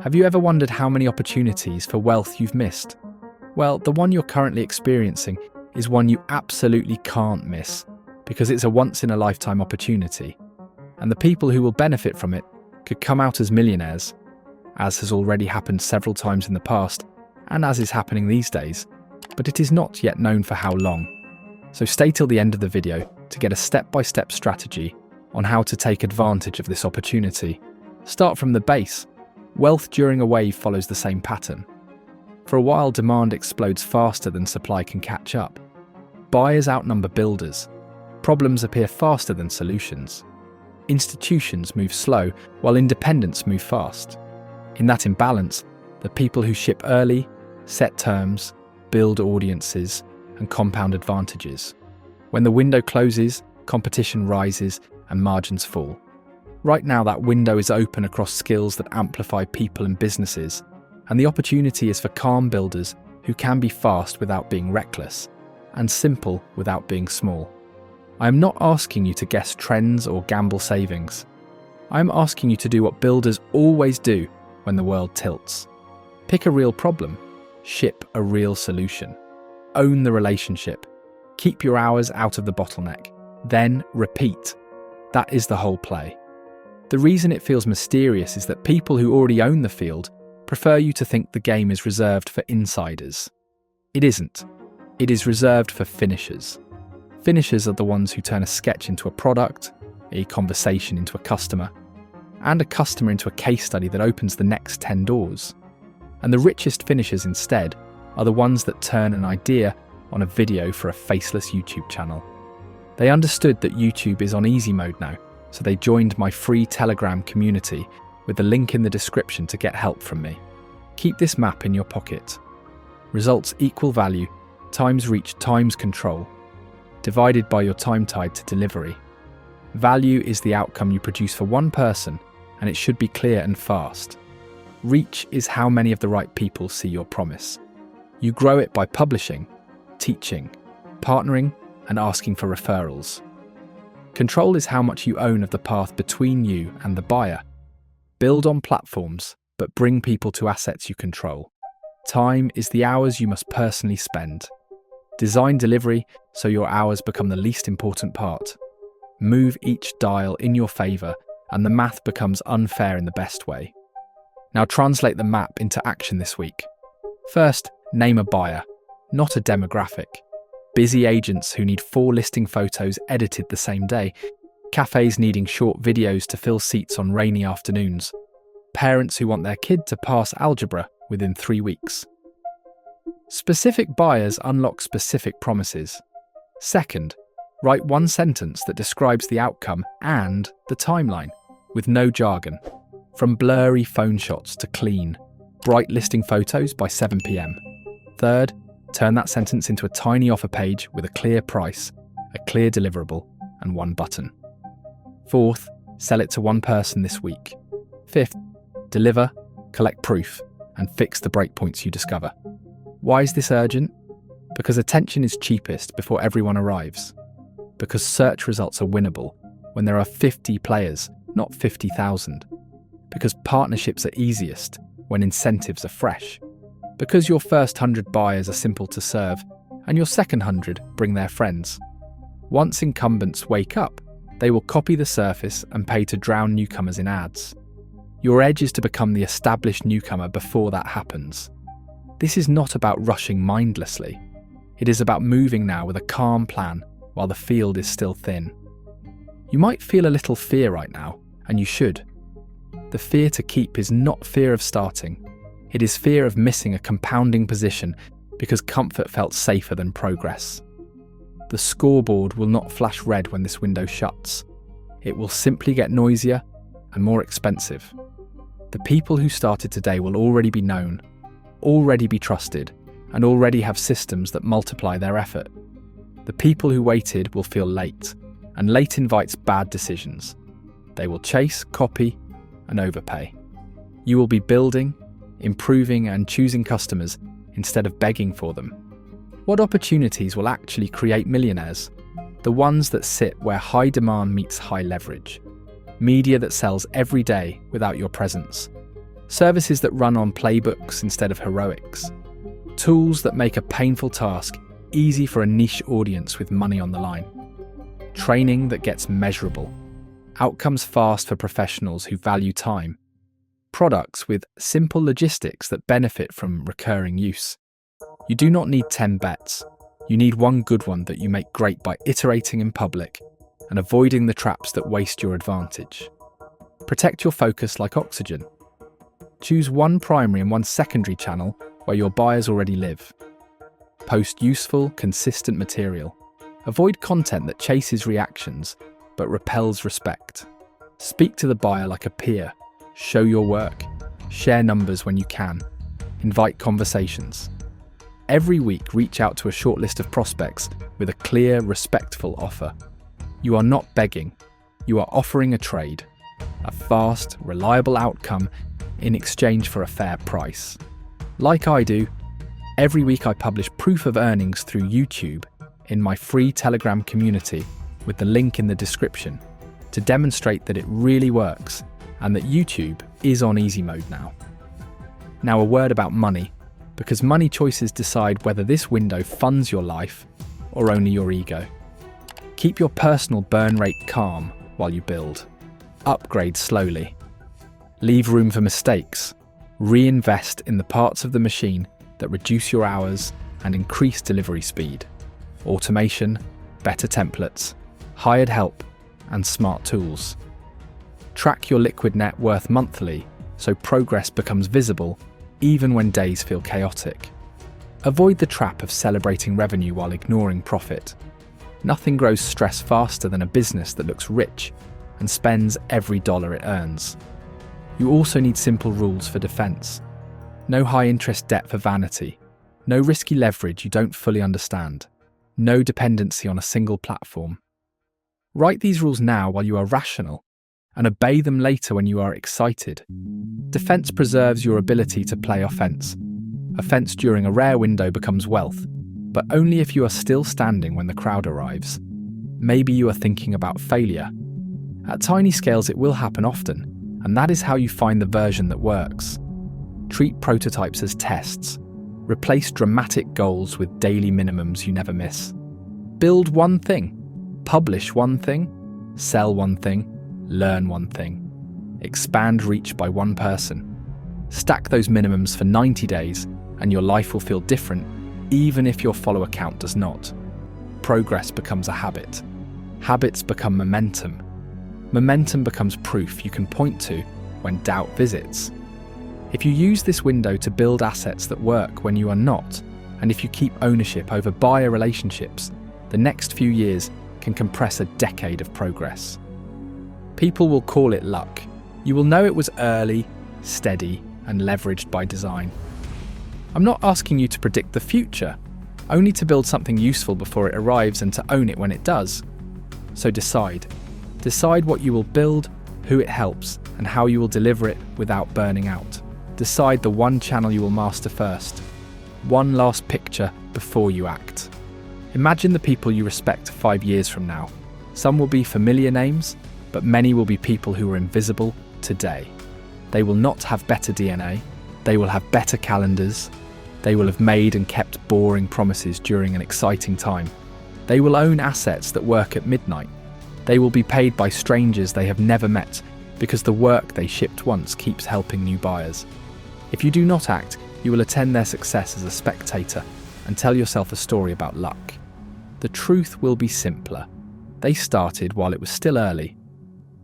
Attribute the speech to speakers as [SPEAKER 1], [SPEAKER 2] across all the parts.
[SPEAKER 1] Have you ever wondered how many opportunities for wealth you've missed? Well, the one you're currently experiencing is one you absolutely can't miss, because it's a once-in-a-lifetime opportunity. And the people who will benefit from it could come out as millionaires, as has already happened several times in the past, and as is happening these days, but it is not yet known for how long. So stay till the end of the video to get a step-by-step strategy on how to take advantage of this opportunity. Start from the base. Wealth during a wave follows the same pattern. For a while, demand explodes faster than supply can catch up. Buyers outnumber builders. Problems appear faster than solutions. Institutions move slow, while independents move fast. In that imbalance, the people who ship early, set terms, build audiences, and compound advantages. When the window closes, competition rises and margins fall. Right now, that window is open across skills that amplify people and businesses, and the opportunity is for calm builders who can be fast without being reckless, and simple without being small. I am not asking you to guess trends or gamble savings. I am asking you to do what builders always do when the world tilts. Pick a real problem, ship a real solution, own the relationship, keep your hours out of the bottleneck, then repeat. That is the whole play. The reason it feels mysterious is that people who already own the field prefer you to think the game is reserved for insiders. It isn't. It is reserved for finishers. Finishers are the ones who turn a sketch into a product, a conversation into a customer, and a customer into a case study that opens the next 10 doors. And the richest finishers instead are the ones that turn an idea on a video for a faceless YouTube channel. They understood that YouTube is on easy mode now, so they joined my free Telegram community with the link in the description to get help from me. Keep this map in your pocket. Results equal value, times reach times control, divided by your time tied to delivery. Value is the outcome you produce for one person, and it should be clear and fast. Reach is how many of the right people see your promise. You grow it by publishing, teaching, partnering, and asking for referrals. Control is how much you own of the path between you and the buyer. Build on platforms, but bring people to assets you control. Time is the hours you must personally spend. Design delivery so your hours become the least important part. Move each dial in your favour, and the math becomes unfair in the best way. Now translate the map into action this week. First, name a buyer, not a demographic. Busy agents who need 4 listing photos edited the same day, cafes needing short videos to fill seats on rainy afternoons, parents who want their kid to pass algebra within 3 weeks. Specific buyers unlock specific promises. Second, write one sentence that describes the outcome and the timeline, with no jargon. From blurry phone shots to clean, bright listing photos by 7 p.m. Third, turn that sentence into a tiny offer page with a clear price, a clear deliverable, and one button. Fourth, sell it to one person this week. Fifth, deliver, collect proof, and fix the breakpoints you discover. Why is this urgent? Because attention is cheapest before everyone arrives. Because search results are winnable when there are 50 players, not 50,000. Because partnerships are easiest when incentives are fresh. Because your first 100 buyers are simple to serve, and your second 100 bring their friends. Once incumbents wake up, they will copy the surface and pay to drown newcomers in ads. Your edge is to become the established newcomer before that happens. This is not about rushing mindlessly. It is about moving now with a calm plan while the field is still thin. You might feel a little fear right now, and you should. The fear to keep is not fear of starting. It is fear of missing a compounding position because comfort felt safer than progress. The scoreboard will not flash red when this window shuts. It will simply get noisier and more expensive. The people who started today will already be known, already be trusted, and already have systems that multiply their effort. The people who waited will feel late, and late invites bad decisions. They will chase, copy, and overpay. You will be building, improving, and choosing customers instead of begging for them. What opportunities will actually create millionaires? The ones that sit where high demand meets high leverage. Media that sells every day without your presence. Services that run on playbooks instead of heroics. Tools that make a painful task easy for a niche audience with money on the line. Training that gets measurable. Outcomes fast for professionals who value time. Products with simple logistics that benefit from recurring use. You do not need 10 bets. You need one good one that you make great by iterating in public and avoiding the traps that waste your advantage. Protect your focus like oxygen. Choose one primary and one secondary channel where your buyers already live. Post useful, consistent material. Avoid content that chases reactions but repels respect. Speak to the buyer like a peer. Show your work. Share numbers when you can. Invite conversations. Every week, reach out to a short list of prospects with a clear, respectful offer. You are not begging. You are offering a trade, a fast, reliable outcome in exchange for a fair price. Like I do, every week I publish proof of earnings through YouTube in my free Telegram community with the link in the description to demonstrate that it really works and that YouTube is on easy mode now. Now a word about money, because money choices decide whether this window funds your life or only your ego. Keep your personal burn rate calm while you build. Upgrade slowly. Leave room for mistakes. Reinvest in the parts of the machine that reduce your hours and increase delivery speed. Automation, better templates, hired help, and smart tools. Track your liquid net worth monthly so progress becomes visible even when days feel chaotic. Avoid the trap of celebrating revenue while ignoring profit. Nothing grows stress faster than a business that looks rich and spends every dollar it earns. You also need simple rules for defense. No high-interest debt for vanity. No risky leverage you don't fully understand. No dependency on a single platform. Write these rules now while you are rational, and obey them later when you are excited. Defense preserves your ability to play offense. Offense during a rare window becomes wealth, but only if you are still standing when the crowd arrives. Maybe you are thinking about failure. At tiny scales it will happen often, and that is how you find the version that works. Treat prototypes as tests. Replace dramatic goals with daily minimums you never miss. Build one thing. Publish one thing. Sell one thing. Learn one thing. Expand reach by one person. Stack those minimums for 90 days and your life will feel different even if your follower count does not. Progress becomes a habit. Habits become momentum. Momentum becomes proof you can point to when doubt visits. If you use this window to build assets that work when you are not, and if you keep ownership over buyer relationships, the next few years can compress a decade of progress. People will call it luck. You will know it was early, steady, and leveraged by design. I'm not asking you to predict the future, only to build something useful before it arrives and to own it when it does. So decide. Decide what you will build, who it helps, and how you will deliver it without burning out. Decide the one channel you will master first. One last picture before you act. Imagine the people you respect 5 years from now. Some will be familiar names, but many will be people who are invisible today. They will not have better DNA. They will have better calendars. They will have made and kept boring promises during an exciting time. They will own assets that work at midnight. They will be paid by strangers they have never met because the work they shipped once keeps helping new buyers. If you do not act, you will attend their success as a spectator and tell yourself a story about luck. The truth will be simpler. They started while it was still early.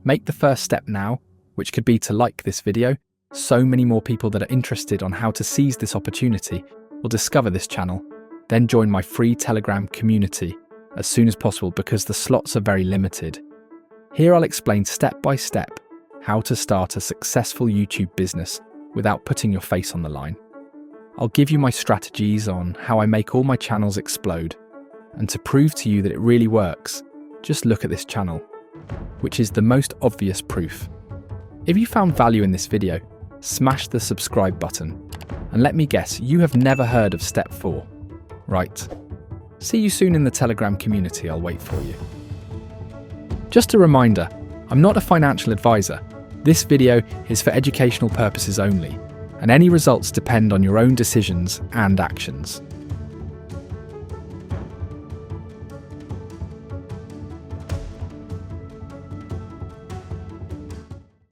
[SPEAKER 1] Make the first step now, which could be to like this video. So many more people that are interested on how to seize this opportunity will discover this channel, then join my free Telegram community as soon as possible because the slots are very limited. Here I'll explain step by step how to start a successful YouTube business without putting your face on the line. I'll give you my strategies on how I make all my channels explode, and to prove to you that it really works, just look at this channel, which is the most obvious proof. If you found value in this video, smash the subscribe button, and let me guess, you have never heard of step 4. Right. See you soon in the Telegram community, I'll wait for you. Just a reminder, I'm not a financial advisor, This video is for educational purposes only, and any results depend on your own decisions and actions.